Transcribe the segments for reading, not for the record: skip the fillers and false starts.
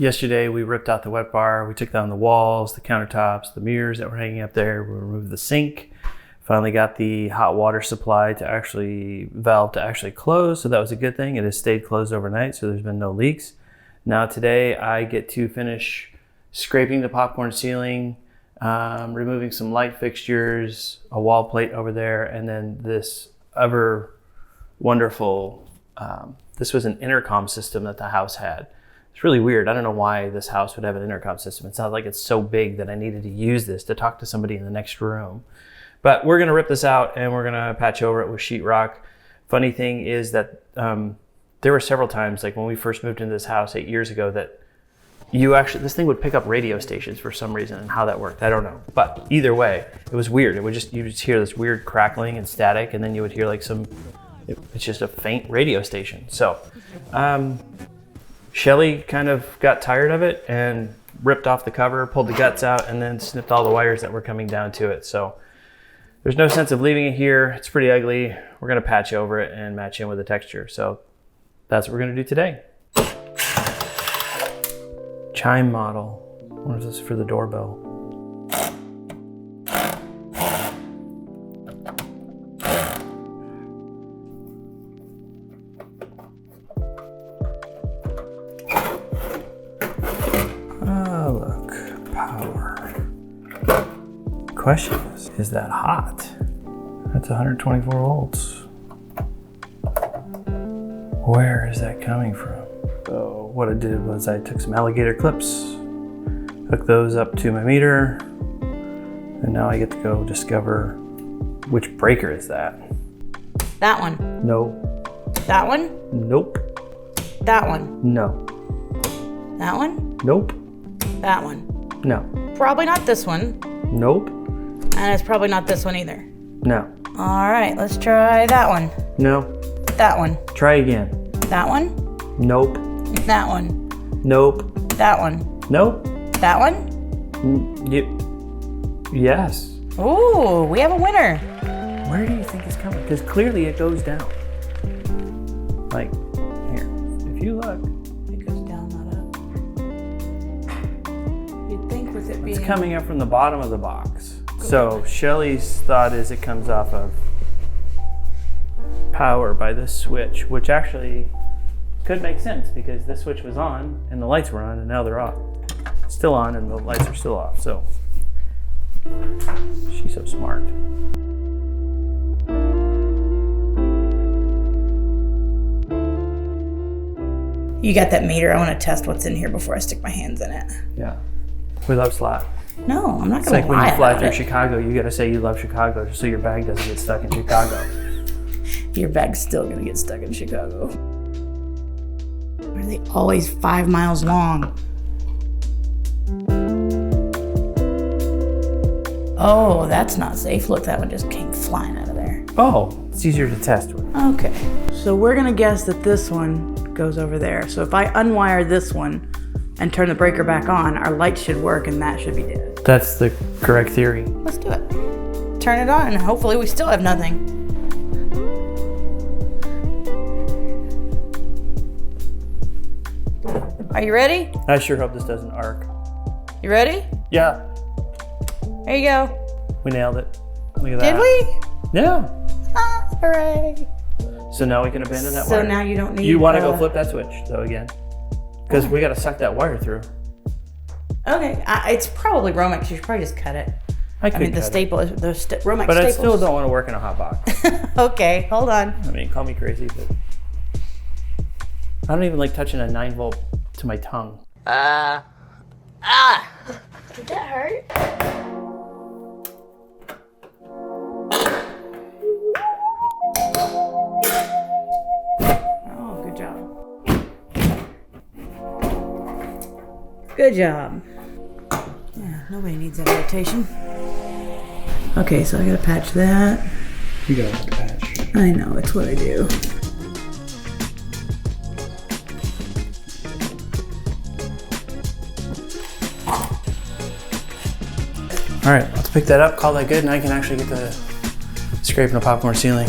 Yesterday we ripped out the wet bar, we took down the walls, the countertops, the mirrors that were hanging up there, we removed the sink, finally got the hot water supply valve to actually close, so that was a good thing. It has stayed closed overnight, so there's been no leaks. Now today I get to finish scraping the popcorn ceiling, removing some light fixtures, a wall plate over there, and then this ever wonderful, this was an intercom system that the house had. It's really weird. I don't know why this house would have an intercom system. It's not like it's so big that I needed to use this to talk to somebody in the next room. But we're gonna rip this out and we're gonna patch over it with sheetrock. Funny thing is that there were several times, like when we first moved into this house 8 years ago, that this thing would pick up radio stations for some reason, and how that worked, I don't know. But either way, it was weird. You would just hear this weird crackling and static, and then you would hear like it's just a faint radio station. So, Shelly kind of got tired of it and ripped off the cover, pulled the guts out, and then snipped all the wires that were coming down to it. So there's no sense of leaving it here. It's pretty ugly. We're gonna patch over it and match in with the texture. So that's what we're gonna do today. Chime model. What is this for the doorbell? Question is that hot? That's 124 volts. Where is that coming from? So what I did was I took some alligator clips, hooked those up to my meter, and now I get to go discover which breaker is that. That one. No. That one? Nope. That one? No. That one? Nope. That one? No. Probably not this one. Nope. And it's probably not this one either. No. All right, let's try that one. No. That one. Try again. That one? Nope. That one. Nope. That one. Nope. That one? Yes. Ooh, we have a winner. Where do you think it's coming? Because clearly it goes down. Like, here, if you look. It goes down, not up. You'd think with it being... It's coming up from the bottom of the box. So Shelly's thought is it comes off of power by this switch, which actually could make sense because this switch was on and the lights were on and now they're off. Still on and the lights are still off, so she's so smart. You got that meter. I want to test what's in here before I stick my hands in it. Yeah, we love slot. No, I'm not It's going like to when lie you fly about through it. Chicago, you got to say you love Chicago just so your bag doesn't get stuck in Chicago. Your bag's still going to get stuck in Chicago. Why are they always 5 miles long? Oh, that's not safe. Look, that one just came flying out of there. Oh, it's easier to test with. Okay, so we're going to guess that this one goes over there. So if I unwire this one and turn the breaker back on, our light should work and that should be dead. That's the correct theory. Let's do it. Turn it on and hopefully we still have nothing. Are you ready? I sure hope this doesn't arc. You ready? Yeah, There you go. we nailed it. Look at that. Did we? Yeah. Ah, hooray. So now we can abandon that So wire. now you don't need... You want to go flip that switch, though, again. Because we got to suck that wire through. Okay, it's probably Romex. You should probably just cut it. I could mean, the cut staple, the Romex but staples. I still don't want to work in a hot box. Okay, hold on. I mean, call me crazy, but I don't even like touching a 9-volt to my tongue. Did that hurt? Oh, good job. Good job. Yeah, nobody needs that rotation. Okay, so I gotta patch that. You got a patch. I know, it's what I do. All right, let's pick that up, call that good, and I can actually get to scraping the popcorn ceiling.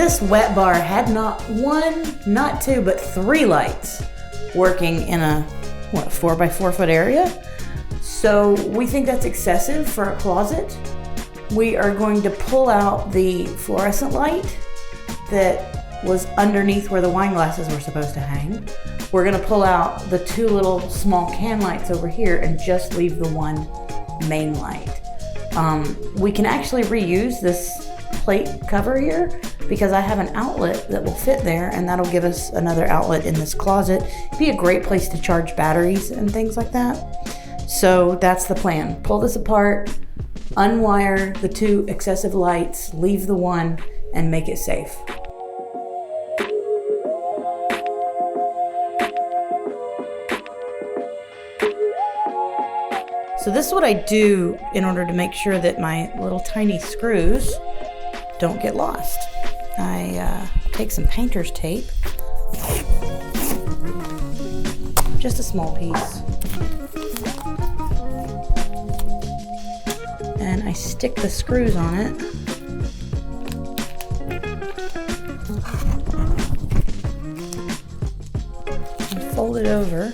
this wet bar had not one, not two, but 3 lights working in a, 4x4 foot area. So we think that's excessive for a closet. We are going to pull out the fluorescent light that was underneath where the wine glasses were supposed to hang. We're gonna pull out the 2 little small can lights over here and just leave the one main light. We can actually reuse this plate cover here because I have an outlet that will fit there, and that'll give us another outlet in this closet. It'd be a great place to charge batteries and things like that. So that's the plan. Pull this apart, unwire the 2 excessive lights, leave the one, and make it safe. So this is what I do in order to make sure that my little tiny screws don't get lost. I take some painter's tape, just a small piece, and I stick the screws on it. And fold it over.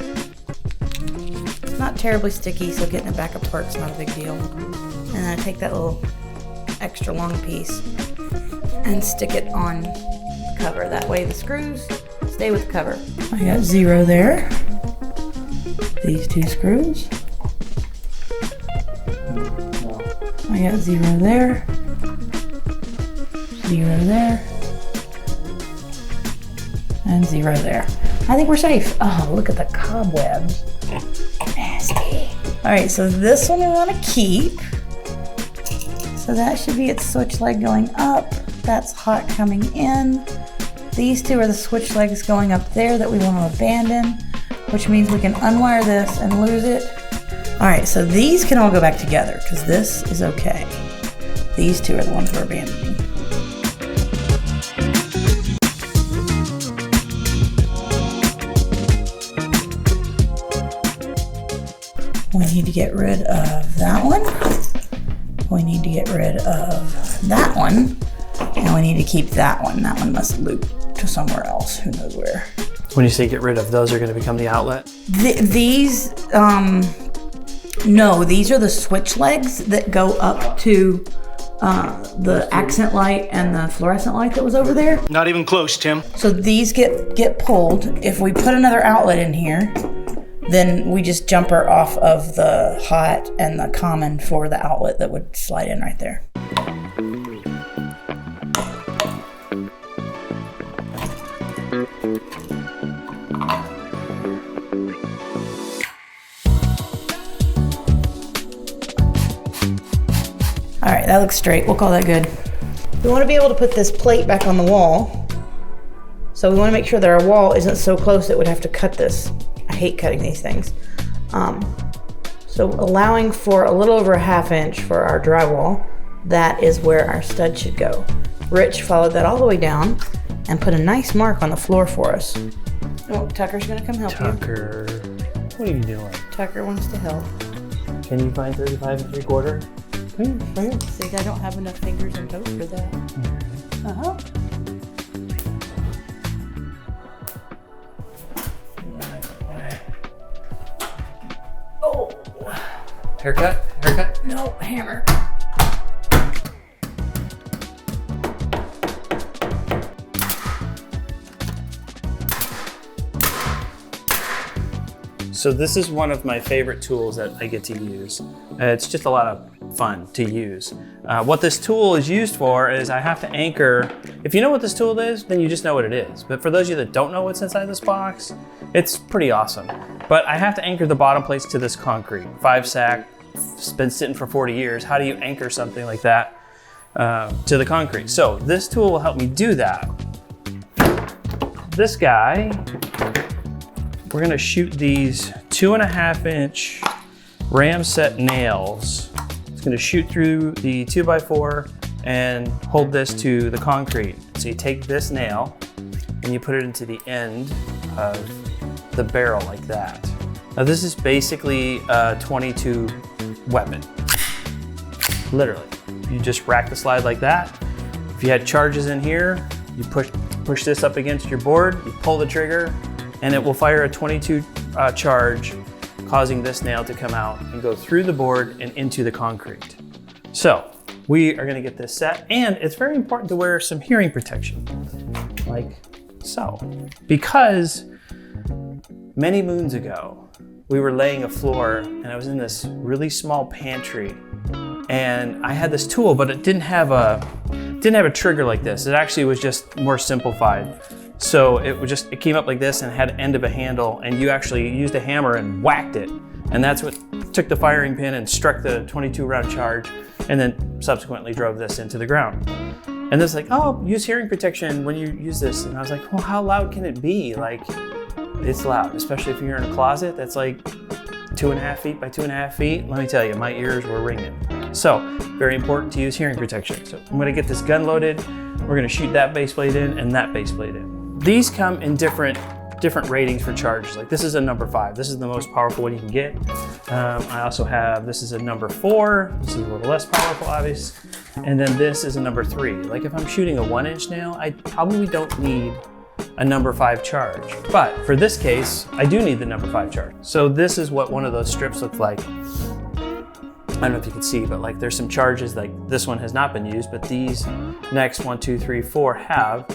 It's not terribly sticky, so getting it back apart's not a big deal. And then I take that little extra long piece and stick it on the cover. That way the screws stay with the cover. I got 0 there. These 2 screws. I got 0 there. 0 there. And 0 there. I think we're safe. Oh, look at the cobwebs. Nasty. All right, so this one we want to keep. So that should be its switch leg going up. That's hot coming in. These 2 are the switch legs going up there that we want to abandon, which means we can unwire this and lose it. All right, so these can all go back together because this is okay. These 2 are the ones we're abandoning. We need to get rid of that one. We need to get rid of that one. And we need to keep that one. That one must loop to somewhere else. Who knows where. When you say get rid of, those are going to become the outlet? No, these are the switch legs that go up to the accent light and the fluorescent light that was over there. Not even close, Tim. So these get pulled. If we put another outlet in here, then we just jumper off of the hot and the common for the outlet that would slide in right there. All right, that looks straight. We'll call that good. We want to be able to put this plate back on the wall. So we want to make sure that our wall isn't so close that we'd have to cut this. I hate cutting these things. So allowing for a little over a 1/2 inch for our drywall, that is where our stud should go. Rich followed that all the way down and put a nice mark on the floor for us. Oh, Tucker's gonna come help you. Tucker, what are you doing? Tucker wants to help. Can you find 35 3/4? Come here, right here. See, I don't have enough fingers and toes for that. Uh-huh. Oh. Haircut? Haircut? No, hammer. So this is one of my favorite tools that I get to use. It's just a lot of fun to use. What this tool is used for is I have to anchor. If you know what this tool is, then you just know what it is. But for those of you that don't know what's inside this box, it's pretty awesome. But I have to anchor the bottom plates to this concrete. 5-sack, it's been sitting for 40 years. How do you anchor something like that to the concrete? So this tool will help me do that. This guy, we're gonna shoot these 2.5 inch ram set nails. It's gonna shoot through the 2x4 and hold this to the concrete. So you take this nail and you put it into the end of the barrel like that. Now this is basically a 22 weapon, literally. You just rack the slide like that. If you had charges in here, You push this up against your board, you pull the trigger, and it will fire a 22 charge, causing this nail to come out and go through the board and into the concrete. So we are gonna get this set, and it's very important to wear some hearing protection, like so. Because many moons ago, we were laying a floor and I was in this really small pantry, and I had this tool, but it didn't have a trigger like this. It actually was just more simplified. So it came up like this and had an end of a handle, and you actually used a hammer and whacked it. And that's what took the firing pin and struck the 22 round charge, and then subsequently drove this into the ground. And it's like, oh, use hearing protection when you use this. And I was like, well, how loud can it be? Like, it's loud, especially if you're in a closet that's like 2.5 feet by 2.5 feet. Let me tell you, my ears were ringing. So very important to use hearing protection. So I'm gonna get this gun loaded. We're gonna shoot that base plate in and that base plate in. These come in different ratings for charges. Like this is a number 5. This is the most powerful one you can get. I also have, this is a number 4. This is a little less powerful, obvious. And then this is a number 3. Like if I'm shooting a 1-inch nail, I probably don't need a number 5 charge. But for this case, I do need the number 5 charge. So this is what one of those strips look like. I don't know if you can see, but like there's some charges, like this one has not been used, but these next 1, 2, 3, 4 have.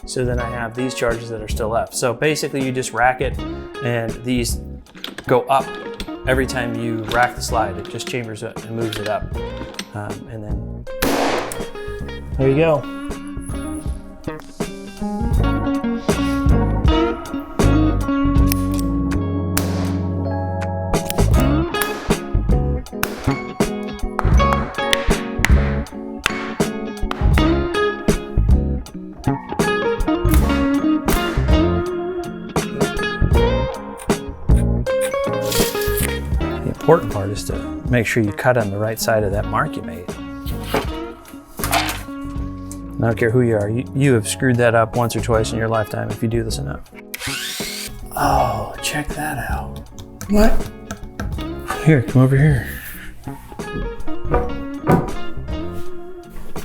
So then I have these charges that are still left. So basically you just rack it, and these go up every time you rack the slide. It just chambers it and moves it up. And then there you go. The important part is to make sure you cut on the right side of that mark you made. I don't care who you are, you have screwed that up once or twice in your lifetime if you do this enough. Oh, check that out. What? Here, come over here.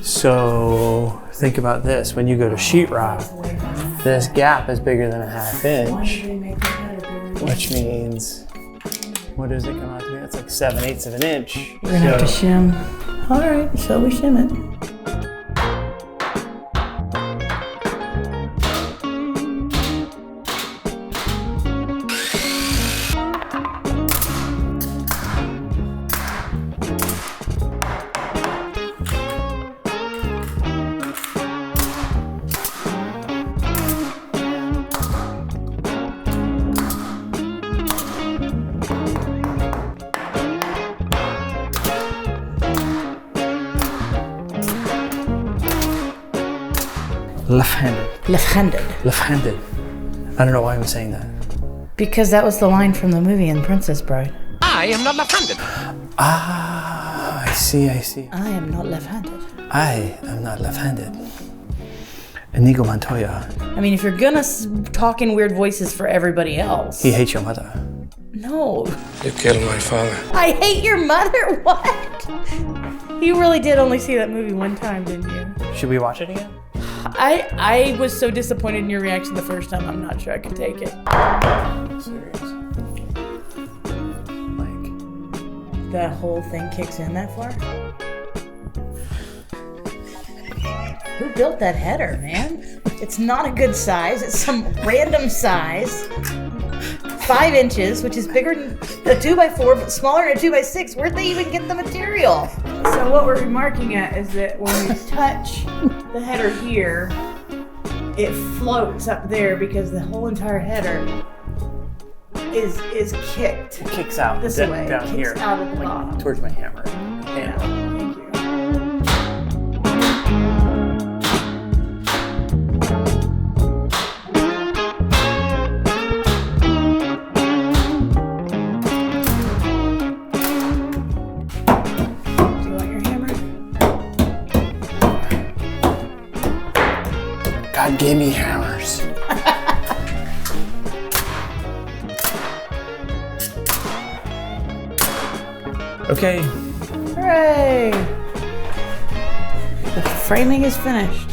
So think about this, when you go to sheetrock, this gap is bigger than a 1/2 inch, which means, what does it come out to be? It's like 7/8 of an inch. We're gonna have to shim. All right, so we shim it. Left-handed. Left-handed. Left-handed. I don't know why I'm saying that. Because that was the line from the movie in Princess Bride. I am not left-handed. Ah, I see. I am not left-handed. I am not left-handed. Inigo Montoya. I mean, if you're gonna talk in weird voices for everybody else. He hates your mother. No. You killed my father. I hate your mother? What? You really did only see that movie one time, didn't you? Should we watch it again? I was so disappointed in your reaction the first time, I'm not sure I can take it. Serious. Like, That whole thing kicks in that far? Who built that header, man? It's not a good size. It's some random size. 5 inches, which is bigger than a 2x4, but smaller than a 2x6. Where'd they even get the material? So what we're remarking at is that when we touch the header here, it floats up there because the whole entire header is kicked. it kicks out This down, way. down Kicks here, out at the like, bottom. towards my hammer. Yeah, Handle. thank you. Do you want your hammer? God gave me hammers. Okay. Hooray! The framing is finished.